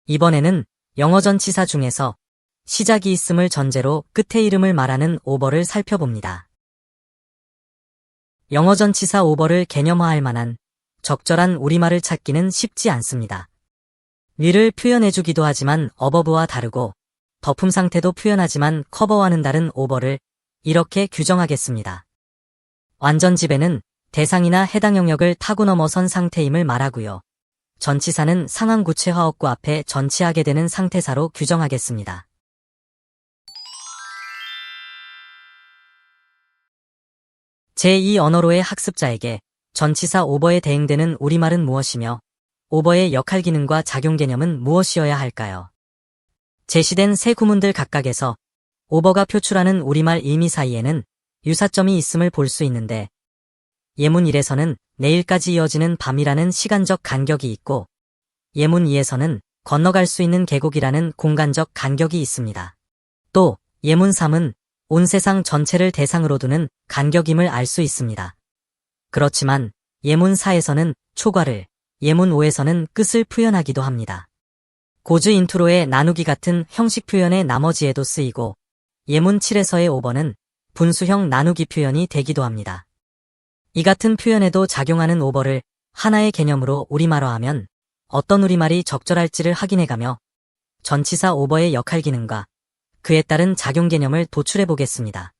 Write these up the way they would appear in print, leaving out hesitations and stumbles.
이번에는 영어 전치사 중에서 시작이 있음을 전제로 끝의 이름을 말하는 오버를 살펴봅니다. 영어 전치사 오버를 개념화할 만한 적절한 우리말을 찾기는 쉽지 않습니다. 위를 표현해주기도 하지만 어버브와 다르고 덮음 상태도 표현하지만 커버와는 다른 오버를 이렇게 규정하겠습니다. 완전 지배는 대상이나 해당 영역을 타고 넘어선 상태임을 말하고요. 전치사는 상황 구체화어구 앞에 전치하게 되는 상태사로 규정하겠습니다. 제2 언어로의 학습자에게 전치사 오버에 대응되는 우리말은 무엇이며 오버의 역할 기능과 작용 개념은 무엇이어야 할까요? 제시된 세 구문들 각각에서 오버가 표출하는 우리말 의미 사이에는 유사점이 있음을 볼 수 있는데 예문 1에서는 내일까지 이어지는 밤이라는 시간적 간격이 있고 예문 2에서는 건너갈 수 있는 계곡이라는 공간적 간격이 있습니다. 또 예문 3은 온 세상 전체를 대상으로 두는 간격임을 알 수 있습니다. 그렇지만 예문 4에서는 초과를, 예문 5에서는 끝을 표현하기도 합니다. 고즈 인트로의 나누기 같은 형식 표현의 나머지에도 쓰이고 예문 7에서의 오버는 분수형 나누기 표현이 되기도 합니다. 이 같은 표현에도 작용하는 오버를 하나의 개념으로 우리말화하면 어떤 우리말이 적절할지를 확인해가며 전치사 오버의 역할 기능과 그에 따른 작용 개념을 도출해 보겠습니다.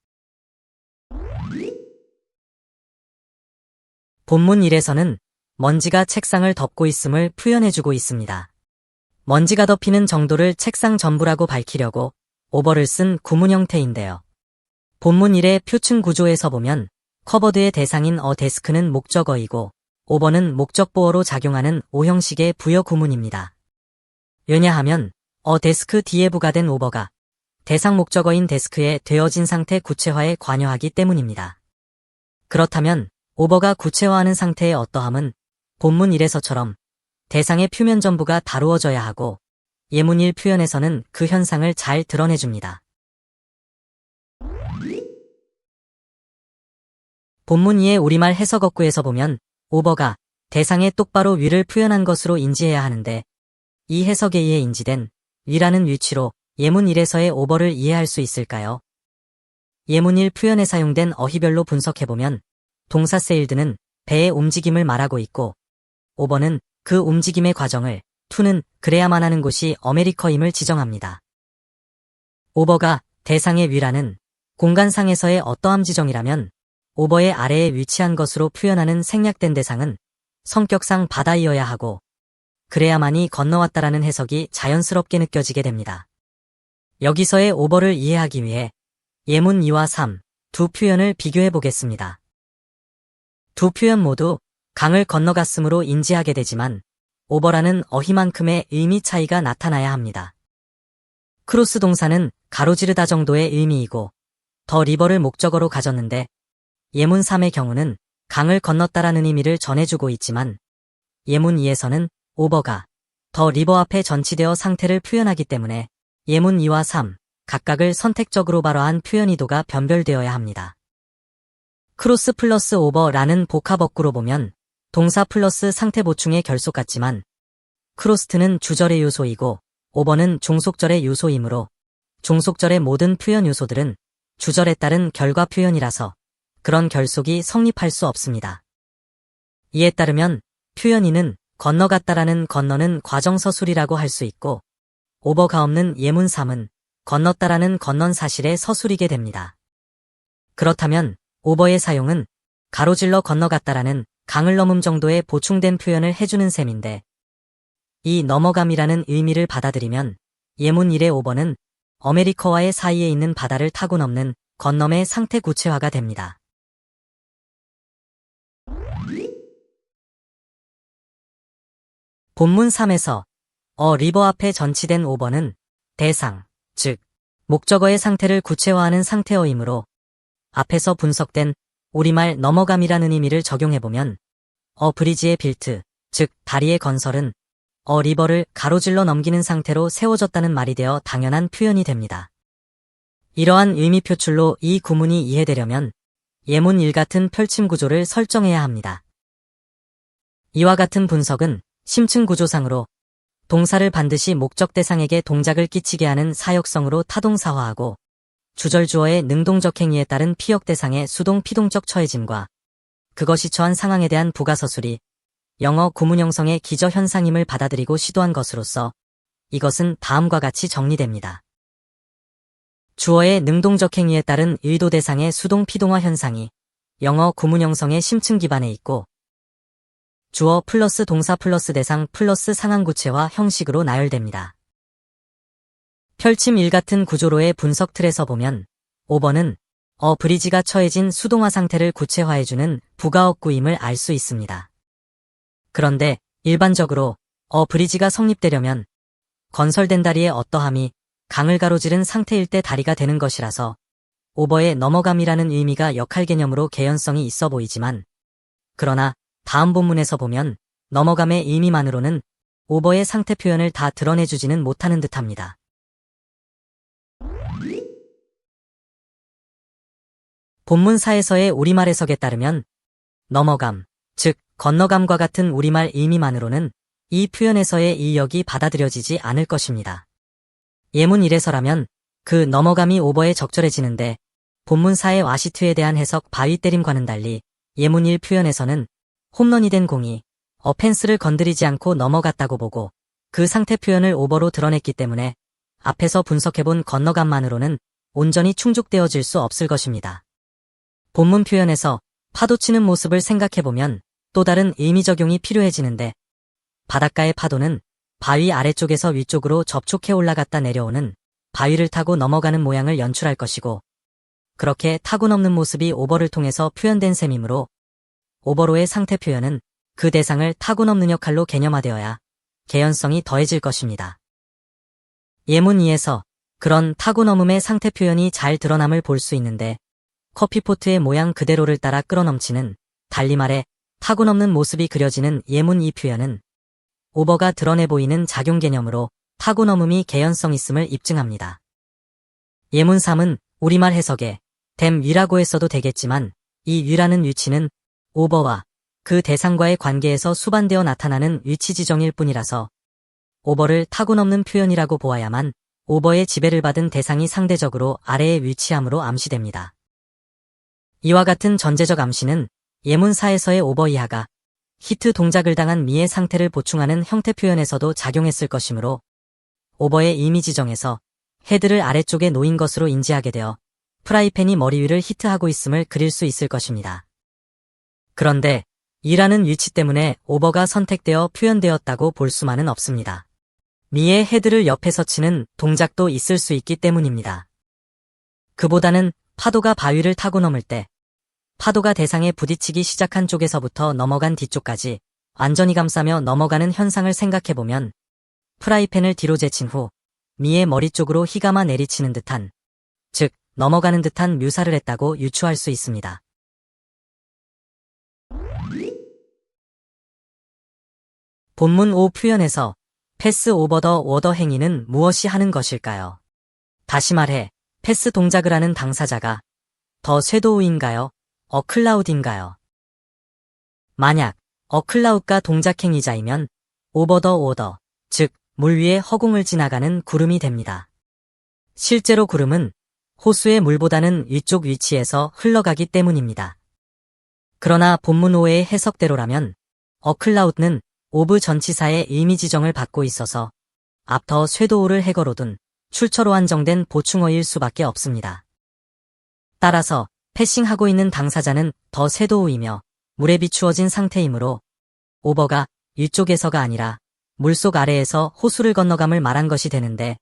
본문 1에서는 먼지가 책상을 덮고 있음을 표현해주고 있습니다. 먼지가 덮이는 정도를 책상 전부라고 밝히려고 오버를 쓴 구문 형태인데요. 본문 1의 표층 구조에서 보면 커버드의 대상인 데스크는 목적어이고 오버는 목적보어로 작용하는 오형식의 부여 구문입니다. 왜냐하면 데스크 뒤에 부가된 오버가 대상 목적어인 데스크에 되어진 상태 구체화에 관여하기 때문입니다. 그렇다면 오버가 구체화하는 상태의 어떠함은 본문 1에서처럼 대상의 표면 전부가 다루어져야 하고 예문 1 표현에서는 그 현상을 잘 드러내줍니다. 본문 2의 우리말 해석어구에서 보면 오버가 대상의 똑바로 위를 표현한 것으로 인지해야 하는데 이 해석에 의해 인지된 위라는 위치로 예문 1에서의 오버를 이해할 수 있을까요? 예문 1 표현에 사용된 어휘별로 분석해보면 동사 세일드는 배의 움직임을 말하고 있고 오버는 그 움직임의 과정을 투는 그래야만 하는 곳이 어메리커임을 지정합니다. 오버가 대상의 위라는 공간상에서의 어떠함 지정이라면 오버의 아래에 위치한 것으로 표현하는 생략된 대상은 성격상 바다이어야 하고 그래야만이 건너왔다라는 해석이 자연스럽게 느껴지게 됩니다. 여기서의 오버를 이해하기 위해 예문 2와 3, 두 표현을 비교해 보겠습니다. 두 표현 모두 강을 건너갔으므로 인지하게 되지만 오버라는 어휘만큼의 의미 차이가 나타나야 합니다. 크로스 동사는 가로지르다 정도의 의미이고 더 리버를 목적어로 가졌는데 예문 3의 경우는 강을 건넜다라는 의미를 전해주고 있지만 예문 2에서는 오버가 더 리버 앞에 전치되어 상태를 표현하기 때문에 예문 2와 3 각각을 선택적으로 발화한 표현의도가 변별되어야 합니다. 크로스 플러스 오버라는 복합어구로 보면 동사 플러스 상태 보충의 결속 같지만 크로스트는 주절의 요소이고 오버는 종속절의 요소이므로 종속절의 모든 표현 요소들은 주절에 따른 결과 표현이라서 그런 결속이 성립할 수 없습니다. 이에 따르면 표현이는 건너갔다라는 건너는 과정서술이라고 할 수 있고 오버가 없는 예문 3은 건넜다라는 건넌 사실의 서술이게 됩니다. 그렇다면 오버의 사용은 가로질러 건너갔다라는 강을 넘음 정도의 보충된 표현을 해주는 셈인데 이 넘어감이라는 의미를 받아들이면 예문 1의 오버는 어메리커와의 사이에 있는 바다를 타고 넘는 건넘의 상태 구체화가 됩니다. 본문 3에서 리버 앞에 전치된 오버는 대상, 즉 목적어의 상태를 구체화하는 상태어이므로 앞에서 분석된 우리말 넘어감이라는 의미를 적용해보면 브리지의 빌트, 즉 다리의 건설은 리버를 가로질러 넘기는 상태로 세워졌다는 말이 되어 당연한 표현이 됩니다. 이러한 의미 표출로 이 구문이 이해되려면 예문 1 같은 펼침 구조를 설정해야 합니다. 이와 같은 분석은 심층 구조상으로 동사를 반드시 목적 대상에게 동작을 끼치게 하는 사역성으로 타동사화하고 주절주어의 능동적 행위에 따른 피역 대상의 수동 피동적 처해짐과 그것이 처한 상황에 대한 부가서술이 영어 구문형성의 기저현상임을 받아들이고 시도한 것으로서 이것은 다음과 같이 정리됩니다. 주어의 능동적 행위에 따른 의도 대상의 수동 피동화 현상이 영어 구문형성의 심층 기반에 있고 주어 플러스 동사 플러스 대상 플러스 상황 구체화 형식으로 나열됩니다. 펼침 1 같은 구조로의 분석 틀에서 보면 5번은 브리지가 처해진 수동화 상태를 구체화해주는 부가억구임을 알 수 있습니다. 그런데 일반적으로 브리지가 성립되려면 건설된 다리의 어떠함이 강을 가로지른 상태일 때 다리가 되는 것이라서 오버의 넘어감이라는 의미가 역할 개념으로 개연성이 있어 보이지만 그러나 다음 본문에서 보면 넘어감의 의미만으로는 오버의 상태 표현을 다 드러내주지는 못하는 듯합니다. 본문사에서의 우리말 해석에 따르면 넘어감, 즉 건너감과 같은 우리말 의미만으로는 이 표현에서의 이역이 받아들여지지 않을 것입니다. 예문 1에서라면 그 넘어감이 오버에 적절해지는데 본문사의 와시트에 대한 해석 바위 때림과는 달리 예문 1 표현에서는 홈런이 된 공이 펜스를 건드리지 않고 넘어갔다고 보고 그 상태 표현을 오버로 드러냈기 때문에 앞에서 분석해본 건너감만으로는 온전히 충족되어질 수 없을 것입니다. 본문 표현에서 파도치는 모습을 생각해보면 또 다른 의미 적용이 필요해지는데 바닷가의 파도는 바위 아래쪽에서 위쪽으로 접촉해 올라갔다 내려오는 바위를 타고 넘어가는 모양을 연출할 것이고 그렇게 타고 넘는 모습이 오버를 통해서 표현된 셈이므로 오버로의 상태 표현은 그 대상을 타고 넘는 역할로 개념화되어야 개연성이 더해질 것입니다. 예문 2에서 그런 타고 넘음의 상태 표현이 잘 드러남을 볼 수 있는데 커피포트의 모양 그대로를 따라 끌어넘치는 달리 말해 타고 넘는 모습이 그려지는 예문 2 표현은 오버가 드러내 보이는 작용 개념으로 타고 넘음이 개연성 있음을 입증합니다. 예문 3은 우리말 해석에 댐 위라고 했어도 되겠지만 이 위라는 위치는 오버와 그 대상과의 관계에서 수반되어 나타나는 위치 지정일 뿐이라서 오버를 타고 넘는 표현이라고 보아야만 오버의 지배를 받은 대상이 상대적으로 아래에 위치함으로 암시됩니다. 이와 같은 전제적 암시는 예문 4에서의 오버 이하가 히트 동작을 당한 미의 상태를 보충하는 형태 표현에서도 작용했을 것이므로 오버의 의미 지정에서 헤드를 아래쪽에 놓인 것으로 인지하게 되어 프라이팬이 머리 위를 히트하고 있음을 그릴 수 있을 것입니다. 그런데 이라는 위치 때문에 오버가 선택되어 표현되었다고 볼 수만은 없습니다. 미의 헤드를 옆에서 치는 동작도 있을 수 있기 때문입니다. 그보다는 파도가 바위를 타고 넘을 때 파도가 대상에 부딪히기 시작한 쪽에서부터 넘어간 뒤쪽까지 완전히 감싸며 넘어가는 현상을 생각해보면 프라이팬을 뒤로 제친 후 미의 머리 쪽으로 휘감아 내리치는 듯한, 즉 넘어가는 듯한 묘사를 했다고 유추할 수 있습니다. 본문 5 표현에서 패스 오버 더 워더 행위는 무엇이 하는 것일까요? 다시 말해 패스 동작을 하는 당사자가 더 섀도우인가요? 클라우드인가요? 만약 클라우드가 동작 행위자이면 오버 더 워더, 즉 물 위에 허공을 지나가는 구름이 됩니다. 실제로 구름은 호수의 물보다는 위쪽 위치에서 흘러가기 때문입니다. 그러나 본문 5의 해석대로라면 클라우드는 오브 전치사의 의미 지정을 받고 있어서 앞터 섀도우를 해거로 둔 출처로 한정된 보충어일 수밖에 없습니다. 따라서 패싱하고 있는 당사자는 더 섀도우이며 물에 비추어진 상태이므로 오버가 위쪽에서가 아니라 물속 아래에서 호수를 건너감을 말한 것이 되는데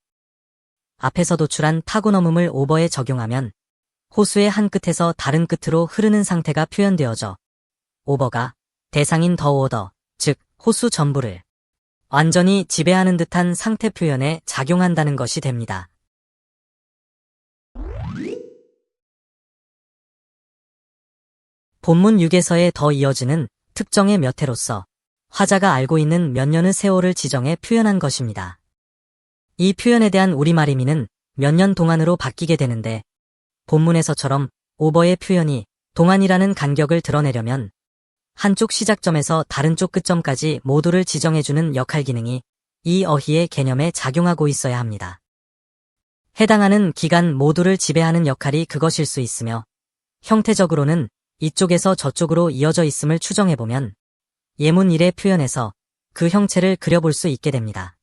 앞에서 도출한 타고 넘음을 오버에 적용하면 호수의 한 끝에서 다른 끝으로 흐르는 상태가 표현되어져 오버가 대상인 더 워더, 즉 호수 전부를 완전히 지배하는 듯한 상태 표현에 작용한다는 것이 됩니다. 본문 6에서의 더 이어지는 특정의 몇 해로서 화자가 알고 있는 몇 년의 세월을 지정해 표현한 것입니다. 이 표현에 대한 우리말 의미는 몇 년 동안으로 바뀌게 되는데 본문에서처럼 오버의 표현이 동안이라는 간격을 드러내려면 한쪽 시작점에서 다른 쪽 끝점까지 모두를 지정해주는 역할 기능이 이 어휘의 개념에 작용하고 있어야 합니다. 해당하는 기간 모두를 지배하는 역할이 그것일 수 있으며 형태적으로는 이쪽에서 저쪽으로 이어져 있음을 추정해보면 예문 1의 표현에서 그 형체를 그려볼 수 있게 됩니다.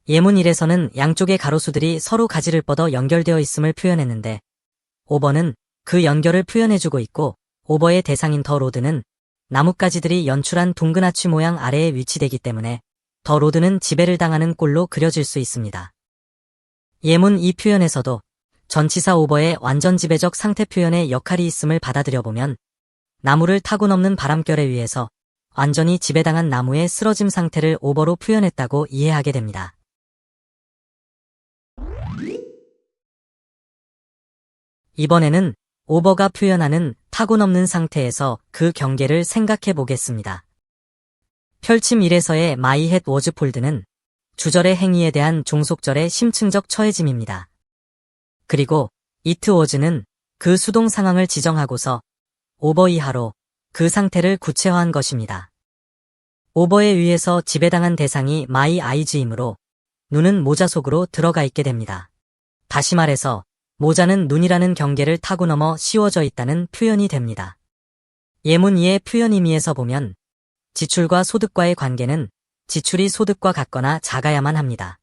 예문 1에서는 양쪽의 가로수들이 서로 가지를 뻗어 연결되어 있음을 표현했는데 오버는 그 연결을 표현해주고 있고 오버의 대상인 더 로드는 나뭇가지들이 연출한 동그나치 모양 아래에 위치되기 때문에 더 로드는 지배를 당하는 꼴로 그려질 수 있습니다. 예문 2 표현에서도 전치사 오버의 완전 지배적 상태 표현의 역할이 있음을 받아들여보면 나무를 타고 넘는 바람결에 의해서 완전히 지배당한 나무의 쓰러짐 상태를 오버로 표현했다고 이해하게 됩니다. 이번에는 오버가 표현하는 타고 넘는 상태에서 그 경계를 생각해 보겠습니다. 펼침 1에서의 My head was pulled는 주절의 행위에 대한 종속절의 심층적 처해짐입니다. 그리고 it was는 그 수동 상황을 지정하고서 오버 이하로 그 상태를 구체화한 것입니다. 오버에 의해서 지배당한 대상이 my eyes이므로 눈은 모자 속으로 들어가 있게 됩니다. 다시 말해서 모자는 눈이라는 경계를 타고 넘어 씌워져 있다는 표현이 됩니다. 예문 2의 표현 의미에서 보면 지출과 소득과의 관계는 지출이 소득과 같거나 작아야만 합니다.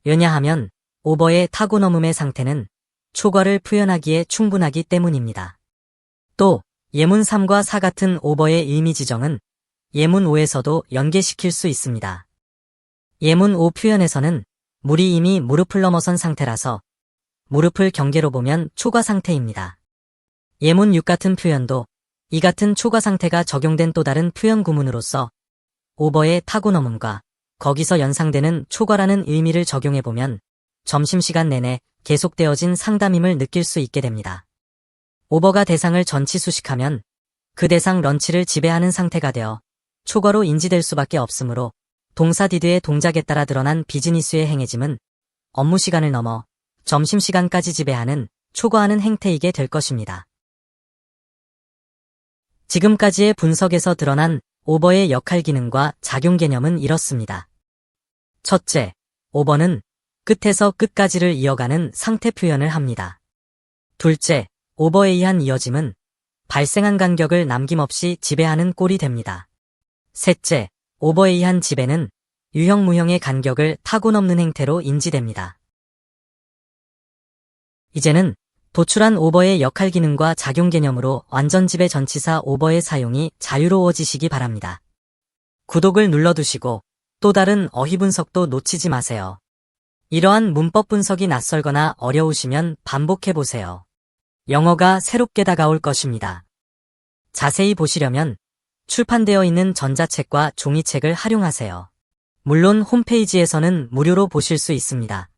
왜냐하면 오버의 타고 넘음의 상태는 초과를 표현하기에 충분하기 때문입니다. 또 예문 3과 4 같은 오버의 의미 지정은 예문 5에서도 연계시킬 수 있습니다. 예문 5 표현에서는 물이 이미 무릎을 넘어선 상태라서 무릎을 경계로 보면 초과 상태입니다. 예문 6 같은 표현도 이 같은 초과 상태가 적용된 또 다른 표현 구문으로서 오버의 타고 넘음과 거기서 연상되는 초과라는 의미를 적용해보면 점심시간 내내 계속되어진 상담임을 느낄 수 있게 됩니다. 오버가 대상을 전치 수식하면 그 대상 런치를 지배하는 상태가 되어 초과로 인지될 수밖에 없으므로 동사 디드의 동작에 따라 드러난 비즈니스의 행해짐은 업무시간을 넘어 점심시간까지 지배하는 초과하는 행태이게 될 것입니다. 지금까지의 분석에서 드러난 오버의 역할 기능과 작용 개념은 이렇습니다. 첫째, 오버는 끝에서 끝까지를 이어가는 상태 표현을 합니다. 둘째, 오버에 의한 이어짐은 발생한 간격을 남김없이 지배하는 꼴이 됩니다. 셋째, 오버에 의한 지배는 유형 무형의 간격을 타고 넘는 행태로 인지됩니다. 이제는 도출한 오버의 역할 기능과 작용 개념으로 완전 지배 전치사 오버의 사용이 자유로워지시기 바랍니다. 구독을 눌러두시고 또 다른 어휘 분석도 놓치지 마세요. 이러한 문법 분석이 낯설거나 어려우시면 반복해보세요. 영어가 새롭게 다가올 것입니다. 자세히 보시려면 출판되어 있는 전자책과 종이책을 활용하세요. 물론 홈페이지에서는 무료로 보실 수 있습니다.